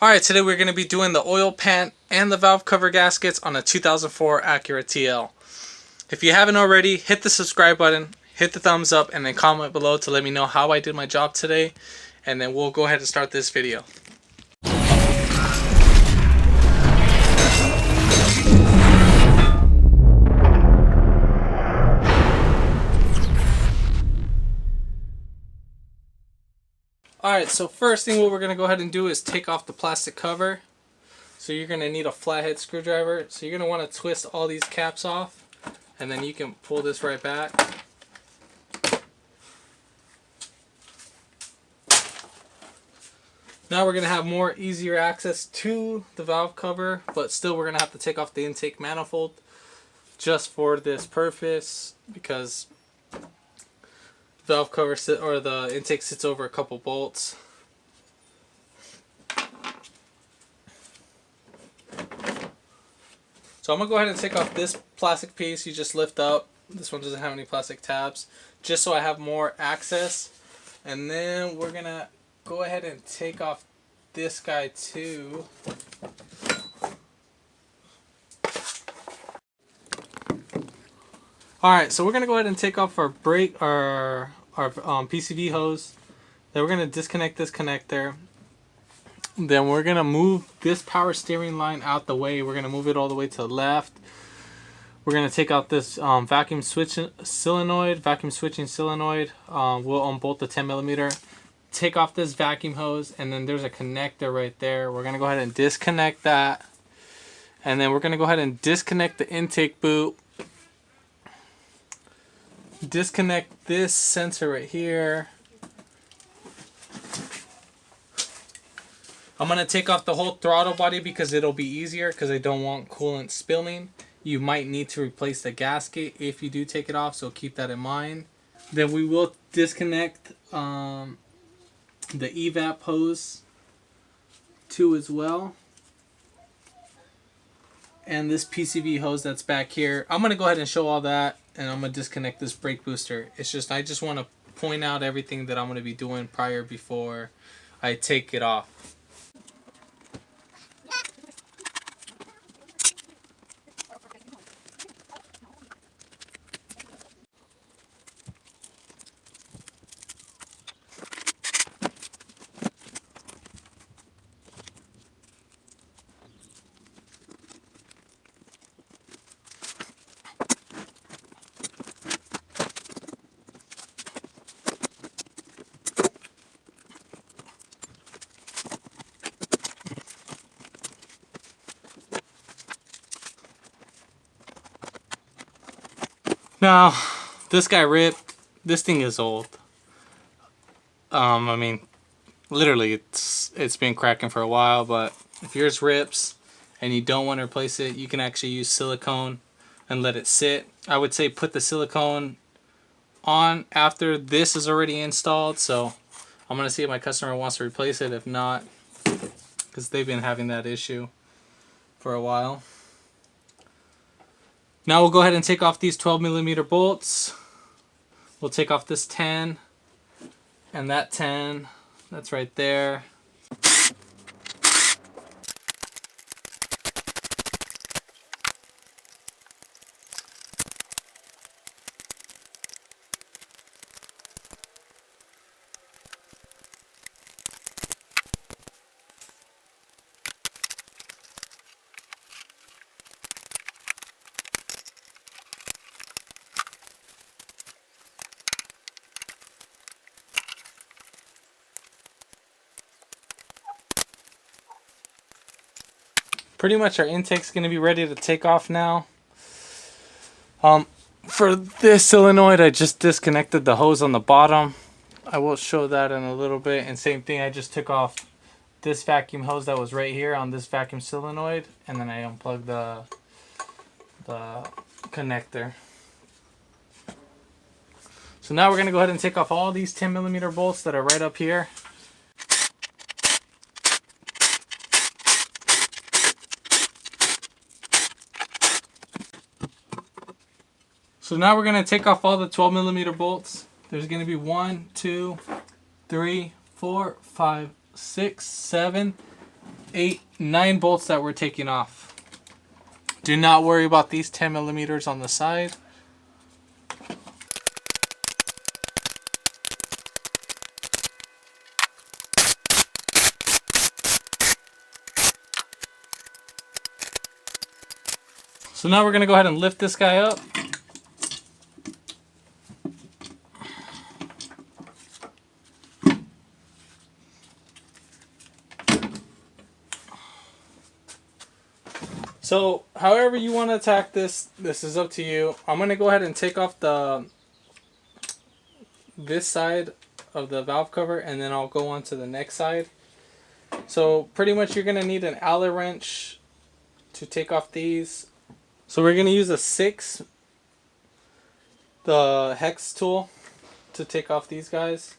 Alright, today we're going to be doing the oil pan and the valve cover gaskets on a 2004 Acura TL. If you haven't already, hit the subscribe button, hit the thumbs up, and then comment below to let me know how I did my job today. And then we'll go ahead and start this video. Alright, so first thing what we're going to go ahead and do is take off the plastic cover. So you're going to need a flathead screwdriver. So you're going to want to twist all these caps off, and then you can pull this right back. Now we're going to have more easier access to the valve cover, but still we're going to have to take off the intake manifold just for this purpose, because valve cover or the intake sits over a couple bolts. So I'm going to go ahead and take off this plastic piece you just lift up. This one doesn't have any plastic tabs, just so I have more access. And then we're going to go ahead and take off this guy too. Alright, so we're going to go ahead and take off our PCV hose. Then we're going to disconnect this connector. Then we're going to move this power steering line out the way. We're going to move it all the way to the left. We're going to take out this vacuum switching solenoid. We'll unbolt the 10mm. Take off this vacuum hose, and then there's a connector right there. We're going to go ahead and disconnect that. And then we're going to go ahead and disconnect the intake boot. Disconnect this sensor right here. I'm going to take off the whole throttle body because it'll be easier, because I don't want coolant spilling. You might need to replace the gasket if you do take it off, so keep that in mind. Then we will disconnect the evap hose too as well. And this PCV hose that's back here. I'm going to go ahead and show all that, and I'm going to disconnect this brake booster. It's just, I just want to point out everything that I'm going to be doing before I take it off. Now, this guy ripped. This thing is old. I mean, literally, it's been cracking for a while. But if yours rips and you don't want to replace it, you can actually use silicone and let it sit. I would say put the silicone on after this is already installed. So I'm gonna see if my customer wants to replace it. If not, because they've been having that issue for a while. Now we'll go ahead and take off these 12mm bolts. We'll take off this 10 and that 10. That's right there. Pretty much our intake's going to be ready to take off now. For this solenoid, I just disconnected the hose on the bottom. I will show that in a little bit. And same thing, I just took off this vacuum hose that was right here on this vacuum solenoid, and then I unplugged the connector. So now we're going to go ahead and take off all these 10mm bolts that are right up here. So now we're going to take off all the 12mm bolts. There's going to be 1, 2, 3, 4, 5, 6, 7, 9 bolts that we're taking off. Do not worry about these 10 millimeters on the side. So now we're going to go ahead and lift this guy up. So however you want to attack this, this is up to you. I'm going to go ahead and take off this side of the valve cover, and then I'll go on to the next side. So pretty much you're going to need an Allen wrench to take off these. So we're going to use a 6, the hex tool, to take off these guys.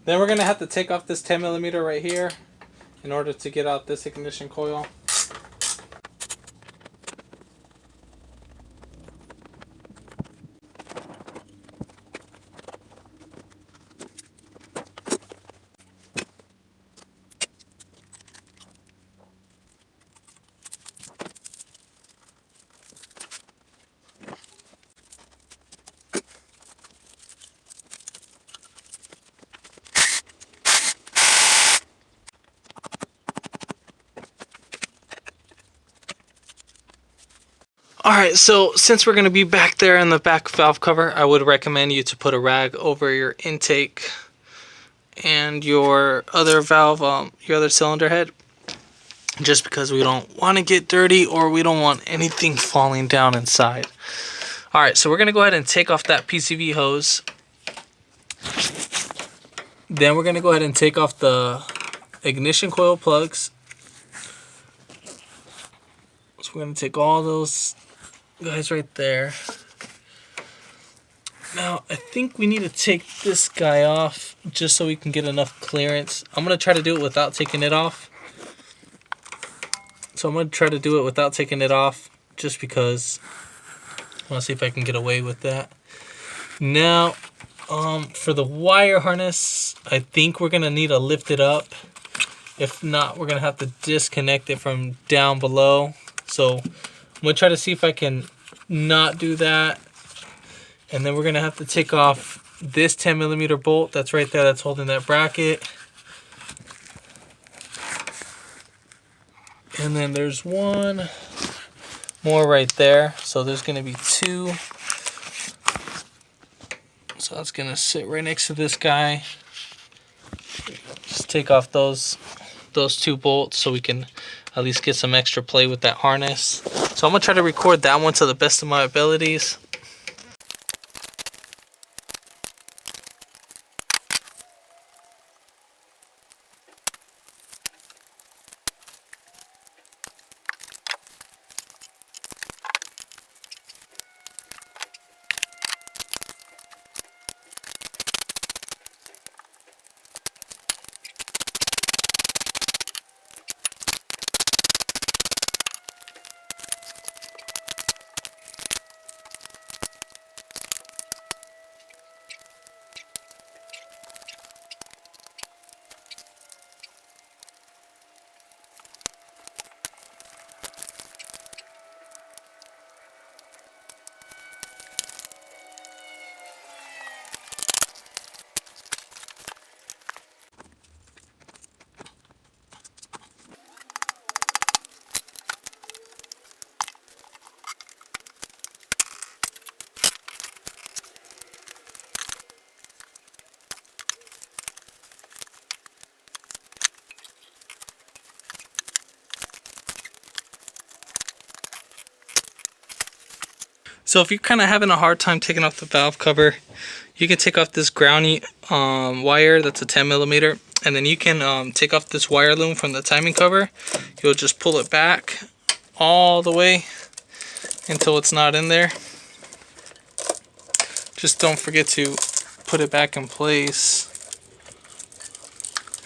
Then we're going to have to take off this 10 millimeter right here in order to get out this ignition coil. Alright, so since we're going to be back there in the back valve cover, I would recommend you to put a rag over your intake and your other valve, your other cylinder head, just because we don't want to get dirty or we don't want anything falling down inside. Alright, so we're going to go ahead and take off that PCV hose. Then we're going to go ahead and take off the ignition coil plugs. So we're going to take all those guys right there. Now I think we need to take this guy off just so we can get enough clearance. I'm going to try to do it without taking it off. So I'm going to try to do it without taking it off just because I want to see if I can get away with that. Now for the wire harness, I think we're going to need to lift it up. If not, we're going to have to disconnect it from down below. So I'm going to try to see if I can not do that. And then we're going to have to take off this 10 millimeter bolt that's right there that's holding that bracket. And then there's one more right there. So there's going to be 2. So that's going to sit right next to this guy. Just take off those 2 bolts so we can at least get some extra play with that harness. So I'm going to try to record that one to the best of my abilities. So if you're kind of having a hard time taking off the valve cover, you can take off this ground wire that's a 10 millimeter, and then you can take off this wire loom from the timing cover. You'll just pull it back all the way until it's not in there. Just don't forget to put it back in place.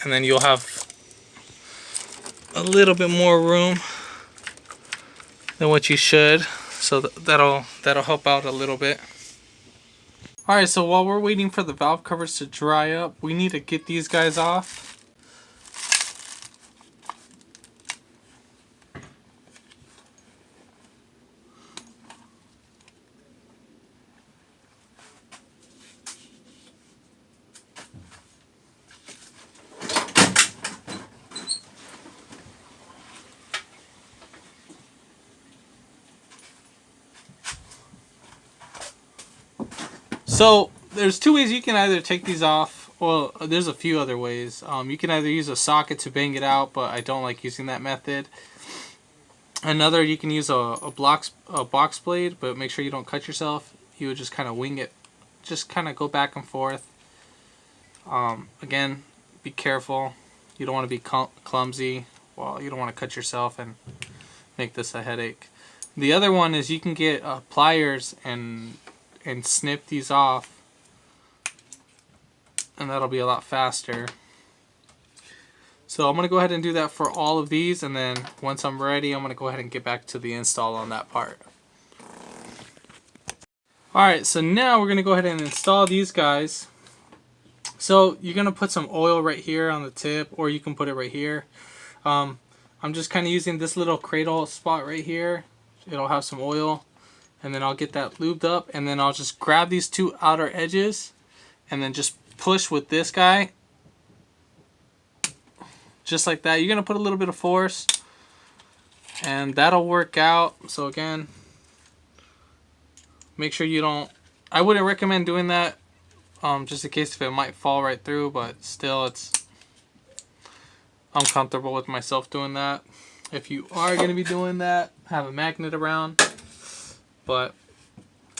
and then you'll have a little bit more room than what you should. So that'll help out a little bit. Alright, so while we're waiting for the valve covers to dry up, we need to get these guys off. So there's two ways you can either take these off. Well, there's a few other ways. You can either use a socket to bang it out, but I don't like using that method. Another, you can use a box blade, but make sure you don't cut yourself. You would just kind of wing it, just kind of go back and forth. Again, be careful. You don't want to be clumsy. Well, you don't want to cut yourself and make this a headache. The other one is you can get pliers and snip these off, and that'll be a lot faster. So I'm going to go ahead and do that for all of these, and then once I'm ready, I'm going to go ahead and get back to the install on that part. Alright, so now we're going to go ahead and install these guys. So you're going to put some oil right here on the tip, or you can put it right here. I'm just kind of using this little cradle spot right here. It'll have some oil. And then I'll get that lubed up, and then I'll just grab these two outer edges and then just push with this guy. Just like that. You're going to put a little bit of force, and that'll work out. So again, make sure you don't, I wouldn't recommend doing that just in case if it might fall right through, but still I'm comfortable with myself doing that. If you are going to be doing that, have a magnet around. But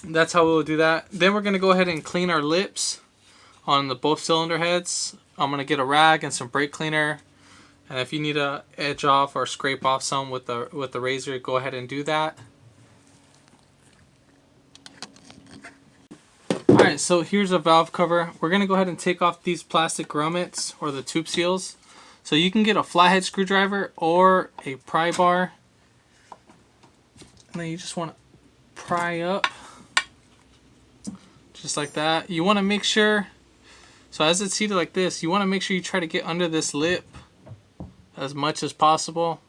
that's how we'll do that. Then we're going to go ahead and clean our lips on the both cylinder heads. I'm going to get a rag and some brake cleaner. And if you need to edge off or scrape off some with the razor, go ahead and do that. Alright, so here's a valve cover. We're going to go ahead and take off these plastic grommets or the tube seals. So you can get a flathead screwdriver or a pry bar. And then you just want to pry up just like that. You want to make sure, so as it's seated like this, you want to make sure you try to get under this lip as much as possible.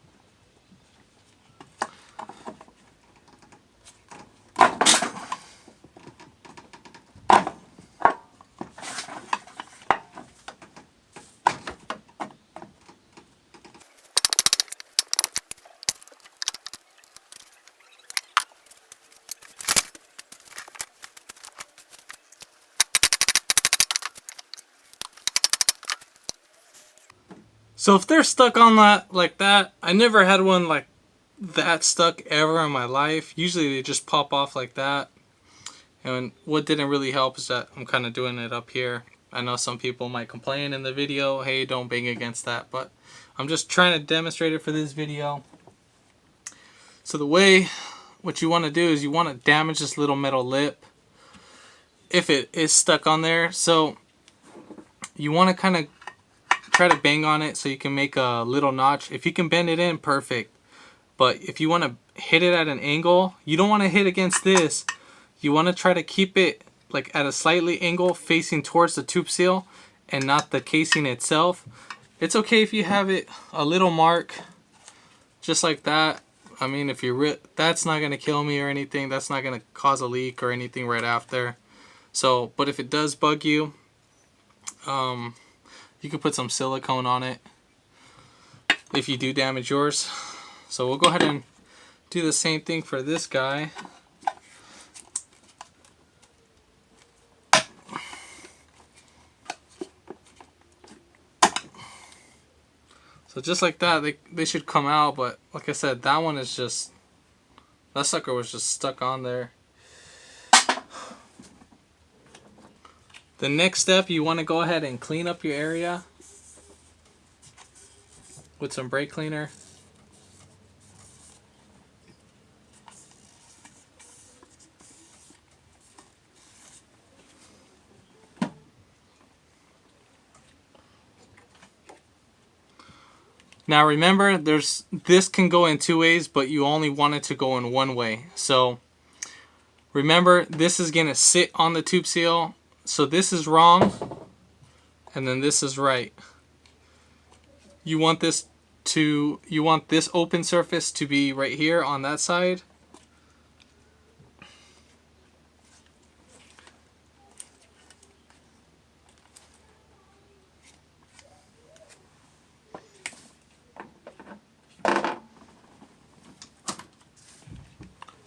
So if they're stuck on that like that, I never had one like that stuck ever in my life. Usually they just pop off like that. And what didn't really help is that I'm kind of doing it up here. I know some people might complain in the video, hey, don't bang against that, but I'm just trying to demonstrate it for this video. So the way, what you want to do is you want to damage this little metal lip if it is stuck on there. So you want to kind of try to bang on it so you can make a little notch. If you can bend it in, perfect. But if you want to hit it at an angle, you don't want to hit against this. You want to try to keep it like at a slightly angle facing towards the tube seal and not the casing itself. It's okay if you have it a little mark just like that. I mean, if you're that's not going to kill me or anything. That's not going to cause a leak or anything right after. So, but if it does bug you, you can put some silicone on it if you do damage yours. So we'll go ahead and do the same thing for this guy. So just like that, they should come out, but like I said, that one is just, that sucker was just stuck on there. The next step, you want to go ahead and clean up your area with some brake cleaner. Now remember, this can go in two ways, but you only want it to go in one way. So remember, this is going to sit on the tube seal. So this is wrong, and then this is right. You want this open surface to be right here on that side.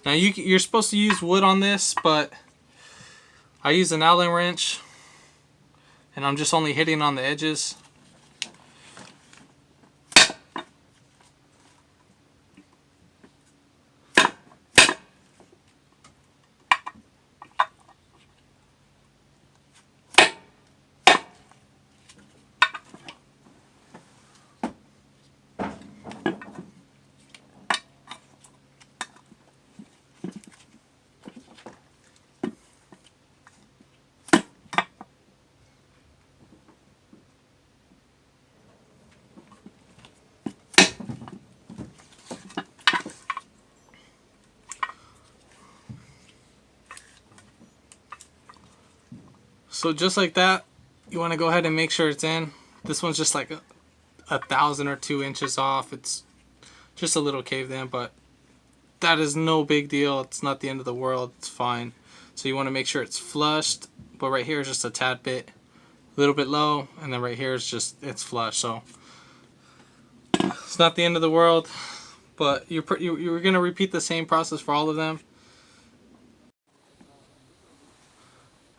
Now you're supposed to use wood on this, but I use an Allen wrench, and I'm just only hitting on the edges. So just like that, you want to go ahead and make sure it's in. This one's just like 1,000 or 2 inches off. It's just a little caved in, but that is no big deal. It's not the end of the world. It's fine. So you want to make sure it's flushed, but right here is just a tad bit, a little bit low, and then right here is just, it's flush. So it's not the end of the world, but you're going to repeat the same process for all of them.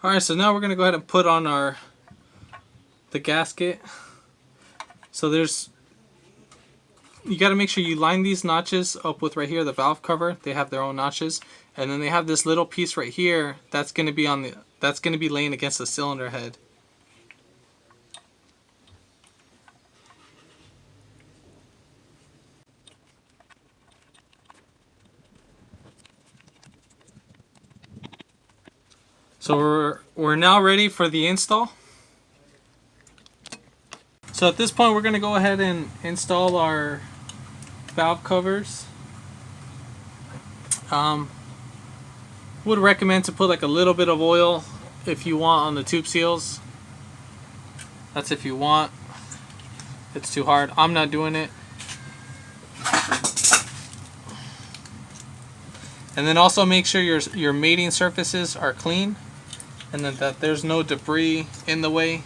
Alright, so now we're going to go ahead and put on the gasket. So you got to make sure you line these notches up with right here, the valve cover. They have their own notches. And then they have this little piece right here that's going to be laying against the cylinder head. So we're now ready for the install. So at this point, we're going to go ahead and install our valve covers. Would recommend to put like a little bit of oil if you want on the tube seals. That's if you want. It's too hard. I'm not doing it. And then also make sure your mating surfaces are clean, and then that there's no debris in the way.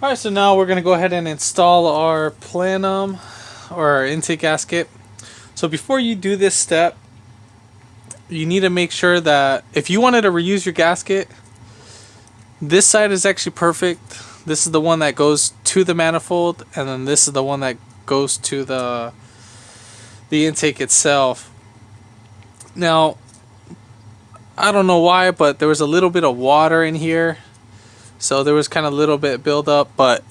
Alright, so now we're going to go ahead and install our plenum or our intake gasket. So before you do this step, you need to make sure that if you wanted to reuse your gasket, this side is actually perfect. This is the one that goes to the manifold, and then this is the one that goes to the intake itself. Now, I don't know why, but there was a little bit of water in here, so there was kind of a little bit build up. But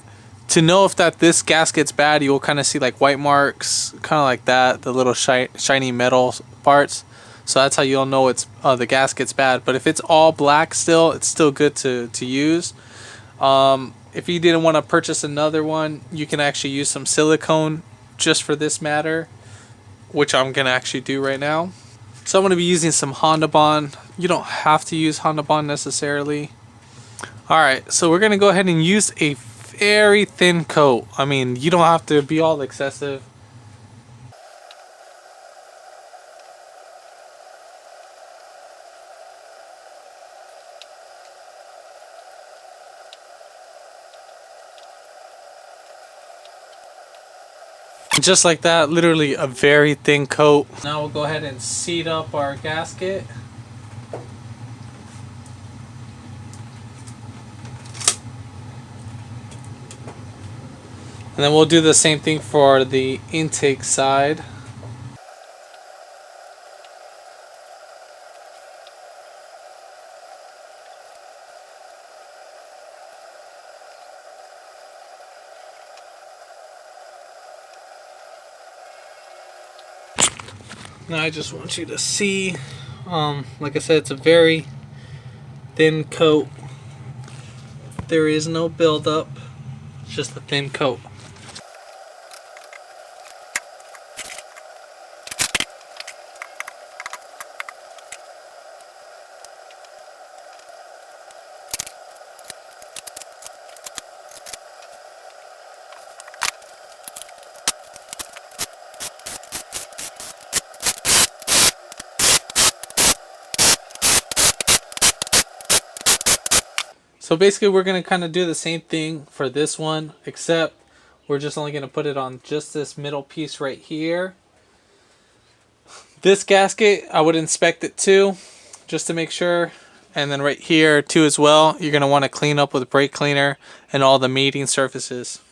to know if this gasket's bad, you will kind of see like white marks, kind of like that, the little shiny metal parts. So that's how you'll know it's the gasket's bad. But if it's all black still, it's still good to use. If you didn't want to purchase another one, you can actually use some silicone just for this matter, which I'm gonna actually do right now. So I'm gonna be using some Honda Bond. You don't have to use Honda Bond necessarily. Alright, so we're gonna go ahead and use a very thin coat. I mean, you don't have to be all excessive. Just like that, literally a very thin coat. Now we'll go ahead and seat up our gasket. And then we'll do the same thing for the intake side. Now I just want you to see, like I said, it's a very thin coat. There is no buildup, it's just a thin coat. So basically we're going to kind of do the same thing for this one, except we're just only going to put it on just this middle piece right here. This gasket, I would inspect it too, just to make sure. And then right here too as well, you're going to want to clean up with brake cleaner and all the mating surfaces.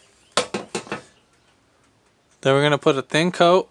Then we're going to put a thin coat.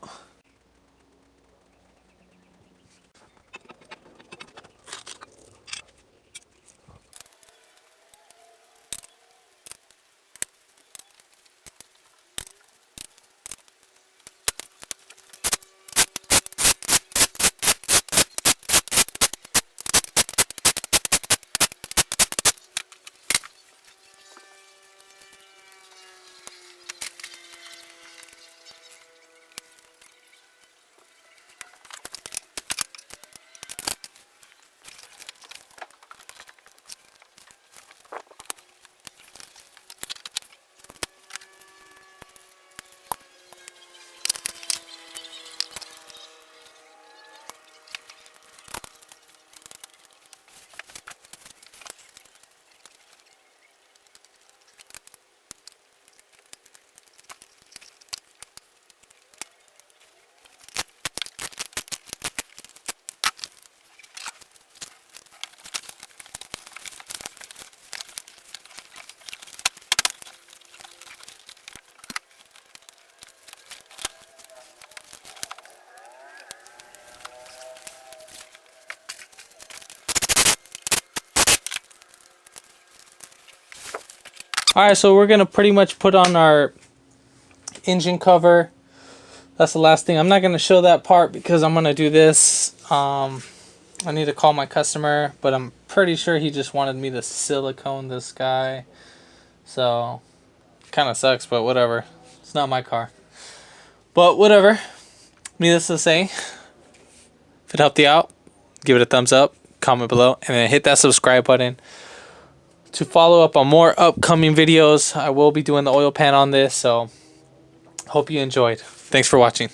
Alright, so we're going to pretty much put on our engine cover. That's the last thing. I'm not going to show that part because I'm going to do this. I need to call my customer, but I'm pretty sure he just wanted me to silicone this guy. So, kind of sucks, but whatever. It's not my car. But whatever. Needless to say, if it helped you out, give it a thumbs up, comment below, and then hit that subscribe button to follow up on more upcoming videos. I will be doing the oil pan on this, so hope you enjoyed. Thanks for watching.